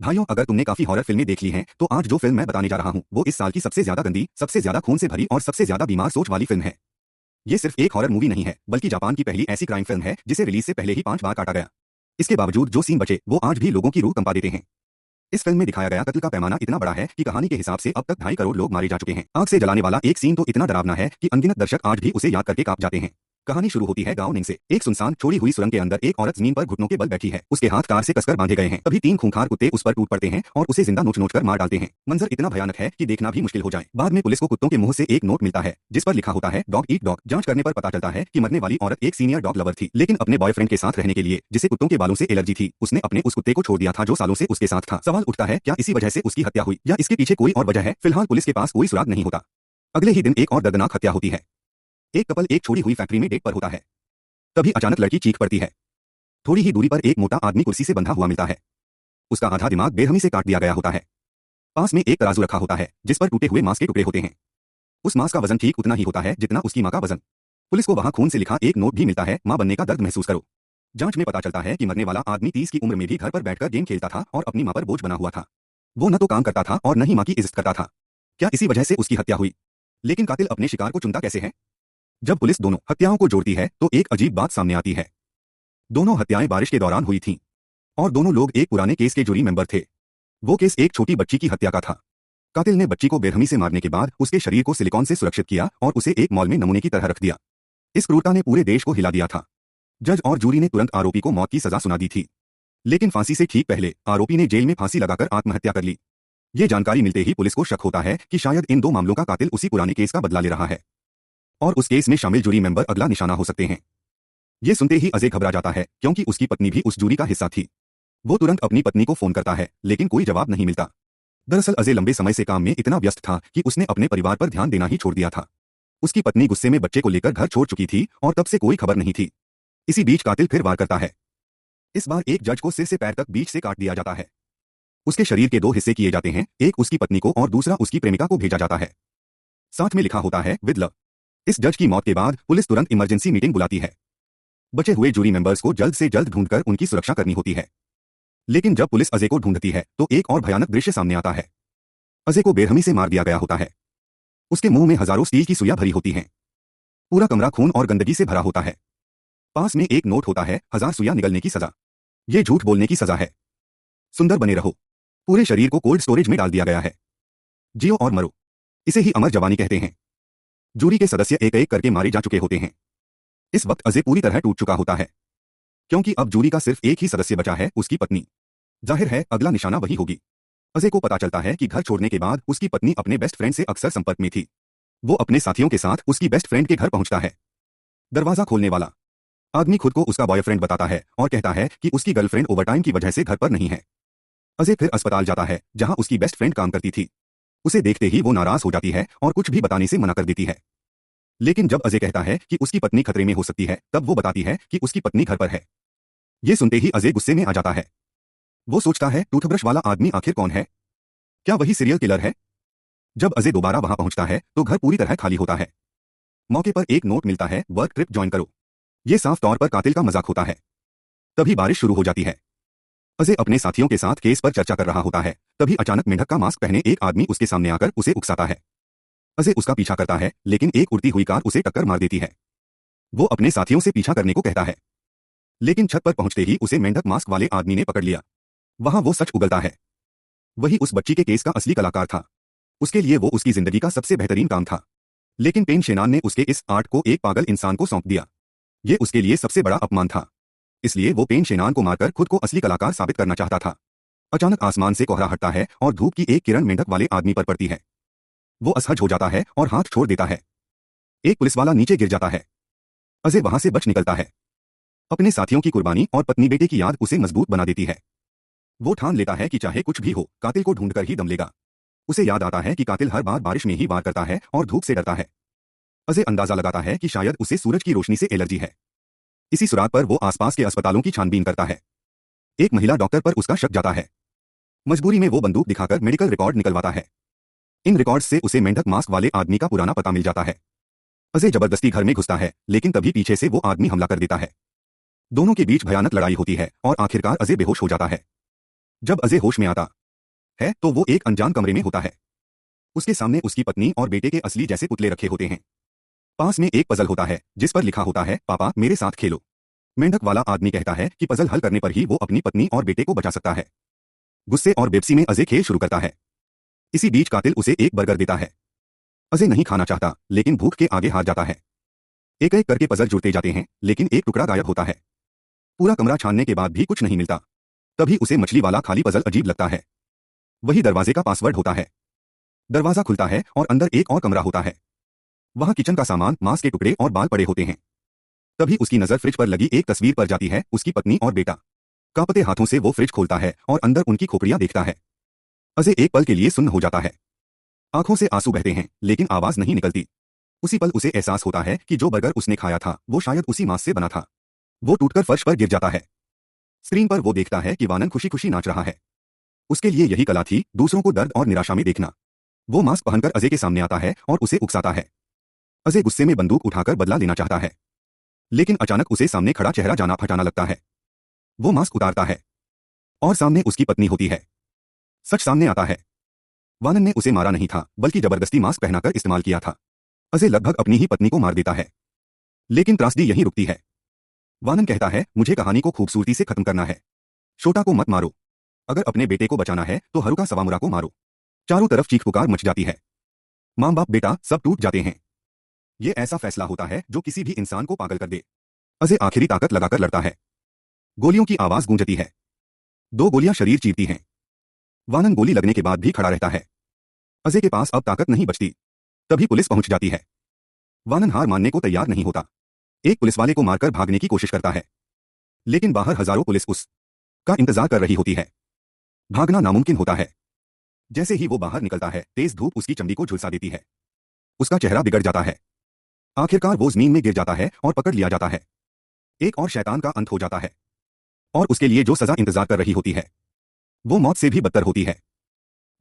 भाइयों, अगर तुमने काफी हॉरर फिल्में देख ली हैं, तो आज जो फिल्म मैं बताने जा रहा हूँ वो इस साल की सबसे ज्यादा गंदी, सबसे ज्यादा खून से भरी और सबसे ज्यादा बीमार सोच वाली फिल्म है। ये सिर्फ एक हॉरर मूवी नहीं है, बल्कि जापान की पहली ऐसी क्राइम फिल्म है जिसे रिलीज से पहले ही 5 बार काटा गया। इसके बावजूद जो सीन बचे वो आज भी लोगों की रूह कंपा देते हैं। इस फिल्म में दिखाया गया कत्ल का पैमाना इतना बड़ा है कि कहानी के हिसाब से अब तक 2.5 करोड़ लोग मारे जा चुके हैं। आग से जलाने वाला एक सीन तो इतना डरावना है कि अनगिनत दर्शक आज भी उसे याद करके कांप जाते हैं। कहानी शुरू होती है गांव निंग से। एक सुनसान छोड़ी हुई सुरंग के अंदर एक औरत जमीन पर घुटनों के बल बैठी है। उसके हाथ तार से कसकर बांधे गए हैं। तभी 3 खूंखार कुत्ते उस पर टूट पड़ते हैं और उसे जिंदा नोच नोच कर मार डालते हैं। मंजर इतना भयानक है कि देखना भी मुश्किल हो जाए। बाद में पुलिस को कुत्तों के मुंह से एक नोट मिलता है जिस पर लिखा होता है डॉग ईट डॉग। जांच करने पर पता चलता है कि मरने वाली औरत एक सीनियर डॉग लवर थी, लेकिन अपने बॉयफ्रेंड के साथ रहने के लिए, जिसे कुत्तों के बालों से एलर्जी थी, उसने अपने उस कुत्ते को छोड़ दिया था जो सालों से उसके साथ था। सवाल उठता है, क्या इसी वजह से उसकी हत्या हुई या इसके पीछे कोई और वजह है? फिलहाल पुलिस के पास कोई सुराग नहीं होता। अगले ही दिन एक और दर्दनाक हत्या होती है। एक कपल एक छोड़ी हुई फैक्ट्री में डेट पर होता है। तभी अचानक लड़की चीख पड़ती है। थोड़ी ही दूरी पर एक मोटा आदमी कुर्सी से बंधा हुआ मिलता है। उसका आधा दिमाग बेरहमी से काट दिया गया होता है। पास में एक तराजू रखा होता है जिस पर टूटे हुए मांस के टुकड़े होते हैं। उस मांस का वजन ठीक उतना ही होता है जितना उसकी मां का वजन। पुलिस को वहां खून से लिखा एक नोट भी मिलता है, मां बनने का दर्द महसूस करो। जांच में पता चलता है कि मरने वाला आदमी 30 की उम्र में भी घर पर बैठकर गेम खेलता था और अपनी मां पर बोझ बना हुआ था। वो न तो काम करता था और न ही मां की इज्जत करता था। क्या इसी वजह से उसकी हत्या हुई? लेकिन कातिल अपने शिकार को चुनता कैसे है? जब पुलिस दोनों हत्याओं को जोड़ती है तो एक अजीब बात सामने आती है। दोनों हत्याएं बारिश के दौरान हुई थीं और दोनों लोग एक पुराने केस के जूरी मेंबर थे। वो केस एक छोटी बच्ची की हत्या का था। कातिल ने बच्ची को बेरहमी से मारने के बाद उसके शरीर को सिलिकॉन से सुरक्षित किया और उसे एक मॉल में नमूने की तरह रख दिया। इस क्रूरता ने पूरे देश को हिला दिया था। जज और जूरी ने तुरंत आरोपी को मौत की सजा सुना दी थी, लेकिन फांसी से ठीक पहले आरोपी ने जेल में फांसी लगाकर आत्महत्या कर ली। ये जानकारी मिलते ही पुलिस को शक होता है कि शायद इन 2 मामलों का कातिल उसी पुराने केस का बदला ले रहा है और उस केस में शामिल जूरी मेंबर अगला निशाना हो सकते हैं। ये सुनते ही अजय घबरा जाता है क्योंकि उसकी पत्नी भी उस जूरी का हिस्सा थी। वो तुरंत अपनी पत्नी को फोन करता है, लेकिन कोई जवाब नहीं मिलता। दरअसल अजय लंबे समय से काम में इतना व्यस्त था कि उसने अपने परिवार पर ध्यान देना ही छोड़ दिया था। उसकी पत्नी गुस्से में बच्चे को लेकर घर छोड़ चुकी थी और तब से कोई खबर नहीं थी। इसी बीच कातिल फिर वार करता है। इस बार एक जज को सिर से पैर तक बीच से काट दिया जाता है। उसके शरीर के 2 हिस्से किए जाते हैं, एक उसकी पत्नी को और दूसरा उसकी प्रेमिका को भेजा जाता है। साथ में लिखा होता है विद लव। इस जज की मौत के बाद पुलिस तुरंत इमरजेंसी मीटिंग बुलाती है। बचे हुए जूरी मेंबर्स को जल्द से जल्द ढूंढकर उनकी सुरक्षा करनी होती है। लेकिन जब पुलिस अजय को ढूंढती है तो एक और भयानक दृश्य सामने आता है। अजय को बेरहमी से मार दिया गया होता है। उसके मुंह में हजारों स्टील की सुइयां भरी होती हैं। पूरा कमरा खून और गंदगी से भरा होता है। पास में एक नोट होता है, 1000 सुइयां निगलने की सजा। ये झूठ बोलने की सजा है। सुंदर बने रहो। पूरे शरीर को कोल्ड स्टोरेज में डाल दिया गया है। जियो और मरो। इसे ही अमर जवानी कहते हैं। जूरी के सदस्य एक एक करके मारे जा चुके होते हैं। इस वक्त अजय पूरी तरह टूट चुका होता है, क्योंकि अब जूरी का सिर्फ एक ही सदस्य बचा है, उसकी पत्नी। जाहिर है अगला निशाना वही होगी। अजय को पता चलता है कि घर छोड़ने के बाद उसकी पत्नी अपने बेस्ट फ्रेंड से अक्सर संपर्क में थी। वो अपने साथियों के साथ उसकी बेस्ट फ्रेंड के घर पहुंचता है। दरवाजा खोलने वाला आदमी खुद को उसका बॉयफ्रेंड बताता है और कहता है कि उसकी गर्लफ्रेंड ओवरटाइम की वजह से घर पर नहीं है। अजय फिर अस्पताल जाता है जहां उसकी बेस्ट फ्रेंड काम करती थी। उसे देखते ही वो नाराज हो जाती है और कुछ भी बताने से मना कर देती है। लेकिन जब अजय कहता है कि उसकी पत्नी खतरे में हो सकती है, तब वो बताती है कि उसकी पत्नी घर पर है। ये सुनते ही अजय गुस्से में आ जाता है। वो सोचता है, टूथब्रश वाला आदमी आखिर कौन है? क्या वही सीरियल किलर है? जब अजय दोबारा वहां पहुंचता है तो घर पूरी तरह खाली होता है। मौके पर एक नोट मिलता है, वर्क ट्रिप ज्वाइन करो। ये साफ तौर पर कातिल का मजाक होता है। तभी बारिश शुरू हो जाती है। अजय अपने साथियों के साथ केस पर चर्चा कर रहा होता है। तभी अचानक मेंढक का मास्क पहने एक आदमी उसके सामने आकर उसे उकसाता है। अजय उसका पीछा करता है, लेकिन एक उड़ती हुई कार उसे टक्कर मार देती है। वो अपने साथियों से पीछा करने को कहता है, लेकिन छत पर पहुंचते ही उसे मेंढक मास्क वाले आदमी ने पकड़ लिया। वहां वो सच उगलता है। वही उस बच्ची के केस का असली कलाकार था। उसके लिए वो उसकी जिंदगी का सबसे बेहतरीन काम था, लेकिन पेन शेनान ने उसके इस आर्ट को एक पागल इंसान को सौंप दिया। ये उसके लिए सबसे बड़ा अपमान था। इसलिए वो पेन शेनान को मारकर खुद को असली कलाकार साबित करना चाहता था। अचानक आसमान से कोहरा हटता है और धूप की एक किरण मेंढक वाले आदमी पर पड़ती है। वो असहज हो जाता है और हाथ छोड़ देता है। एक पुलिस वाला नीचे गिर जाता है। अजय वहां से बच निकलता है। अपने साथियों की कुर्बानी और पत्नी बेटे की याद उसे मजबूत बना देती है। वो ठान लेता है कि चाहे कुछ भी हो, कातिल को ढूंढकर ही दम लेगा। उसे याद आता है कि कातिल हर बार बारिश में ही वार करता है और धूप से डरता है। अजय अंदाजा लगाता है कि शायद उसे सूरज की रोशनी से एलर्जी है। इसी सुराग पर वो आसपास के अस्पतालों की छानबीन करता है। एक महिला डॉक्टर पर उसका शक जाता है। मजबूरी में वो बंदूक दिखाकर मेडिकल रिकॉर्ड निकलवाता है। इन रिकॉर्ड से उसे मेंढक मास्क वाले आदमी का पुराना पता मिल जाता है। अजय जबरदस्ती घर में घुसता है, लेकिन तभी पीछे से वो आदमी हमला कर देता है। दोनों के बीच भयानक लड़ाई होती है और आखिरकार अजय बेहोश हो जाता है। जब अजय होश में आता है तो वो एक अनजान कमरे में होता है। उसके सामने उसकी पत्नी और बेटे के असली जैसे पुतले रखे होते हैं। पास में एक पजल होता है जिस पर लिखा होता है, पापा मेरे साथ खेलो। मेंढक वाला आदमी कहता है कि पजल हल करने पर ही वो अपनी पत्नी और बेटे को बचा सकता है। गुस्से और बेबसी में अजय खेल शुरू करता है। इसी बीच कातिल उसे एक बर्गर देता है। अजय नहीं खाना चाहता लेकिन भूख के आगे हार जाता है। एक एक करके पजल जुड़ते जाते हैं लेकिन एक टुकड़ा गायब होता है। पूरा कमरा छानने के बाद भी कुछ नहीं मिलता। तभी उसे मछली वाला खाली पजल अजीब लगता है। वही दरवाजे का पासवर्ड होता है। दरवाजा खुलता है और अंदर एक और कमरा होता है। वहां किचन का सामान, मांस के टुकड़े और बाल पड़े होते हैं। तभी उसकी नजर फ्रिज पर लगी एक तस्वीर पर जाती है, उसकी पत्नी और बेटा। कांपते हाथों से वो फ्रिज खोलता है और अंदर उनकी खोपड़ियां देखता है। अजय एक पल के लिए सुन्न हो जाता है। आंखों से आंसू बहते हैं लेकिन आवाज नहीं निकलती। उसी पल उसे एहसास होता है कि जो बर्गर उसने खाया था वो शायद उसी मांस से बना था। वो टूटकर फर्श पर गिर जाता है। स्क्रीन पर वो देखता है कि वानन खुशी खुशी नाच रहा है। उसके लिए यही कला थी, दूसरों को दर्द और निराशा में देखना। वो मास्क पहनकर अजय के सामने आता है और उसे उकसाता है। अजय गुस्से में बंदूक उठाकर बदला लेना चाहता है लेकिन अचानक उसे सामने खड़ा चेहरा जाना फटाना लगता है। वो मास्क उतारता है और सामने उसकी पत्नी होती है। सच सामने आता है। वानन ने उसे मारा नहीं था बल्कि जबरदस्ती मास्क पहनाकर इस्तेमाल किया था। अजय लगभग अपनी ही पत्नी को मार देता है लेकिन त्रासदी यहीं रुकती है। वानन कहता है, मुझे कहानी को खूबसूरती से खत्म करना है। शोटा को मत मारो। अगर अपने बेटे को बचाना है तो हरुका सवामुरा को मारो। चारों तरफ चीख पुकार मच जाती है। मां बाप बेटा सब टूट जाते हैं। ये ऐसा फैसला होता है जो किसी भी इंसान को पागल कर दे। अजय आखिरी ताकत लगाकर लड़ता है। गोलियों की आवाज गूंजती है। 2 गोलियां शरीर चीरती हैं। वानन गोली लगने के बाद भी खड़ा रहता है। अजय के पास अब ताकत नहीं बचती। तभी पुलिस पहुंच जाती है। वानन हार मानने को तैयार नहीं होता। एक पुलिसवाले को मारकर भागने की कोशिश करता है लेकिन बाहर हजारों पुलिस उस का इंतजार कर रही होती है। भागना नामुमकिन होता है। जैसे ही वो बाहर निकलता है तेज धूप उसकी चमड़ी को झुलसा देती है। उसका चेहरा बिगड़ जाता है। आखिरकार वो जमीन में गिर जाता है और पकड़ लिया जाता है। एक और शैतान का अंत हो जाता है और उसके लिए जो सजा इंतजार कर रही होती है वो मौत से भी बदतर होती है।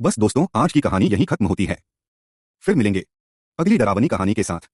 बस दोस्तों, आज की कहानी यहीं खत्म होती है। फिर मिलेंगे अगली डरावनी कहानी के साथ।